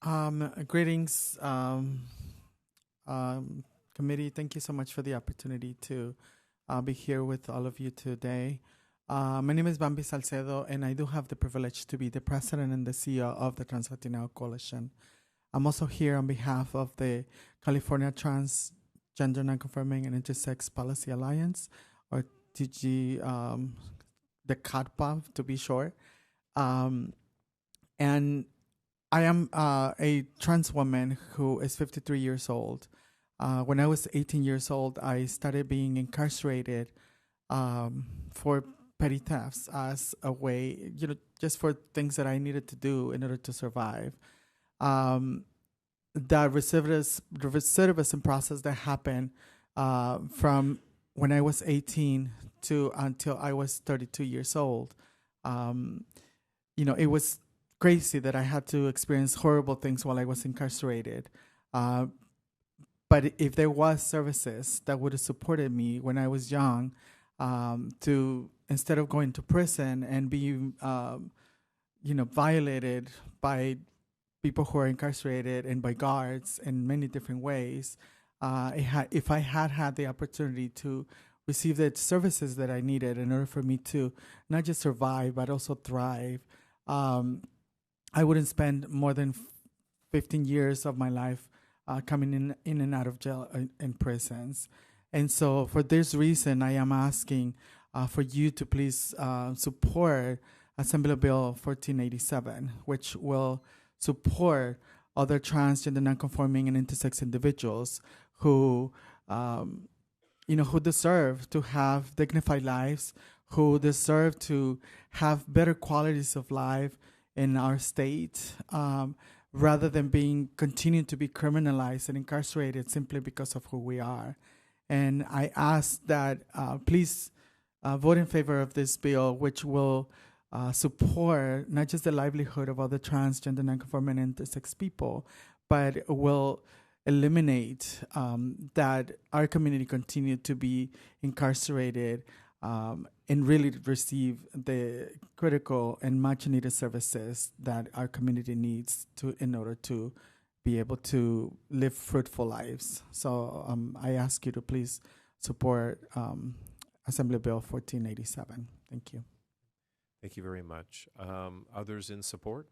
Greetings, committee. Thank you so much for the opportunity to be here with all of you today. My name is Bamby Salcedo, and I do have the privilege to be the president and the CEO of the Transgender Coalition. I'm also here on behalf of the California Transgender, Non-Conforming, and Intersex Policy Alliance, or TG, the CADPA to be short. And I am a trans woman who is 53 years old. When I was 18 years old, I started being incarcerated for petty thefts as a way, just for things that I needed to do in order to survive. The recidivism process that happened from when I was 18 to until I was 32 years old, it was crazy that I had to experience horrible things while I was incarcerated. But if there was services that would have supported me when I was young, to instead of going to prison and being, violated by people who are incarcerated and by guards in many different ways, if I had the opportunity to receive the services that I needed in order for me to not just survive but also thrive, I wouldn't spend more than 15 years of my life coming in and out of jail in prisons. And so for this reason, I am asking for you to please support Assembly Bill 1487, which will support other transgender, non-conforming, and intersex individuals who, who deserve to have dignified lives, who deserve to have better qualities of life in our state, rather than continuing to be criminalized and incarcerated simply because of who we are. And I ask that please vote in favor of this bill, which will support not just the livelihood of other transgender, non-conforming, and intersex people, but will eliminate that our community continue to be incarcerated and really receive the critical and much needed services that our community needs in order to be able to live fruitful lives. So I ask you to please support Assembly Bill 1487. Thank you. Thank you very much. Others in support?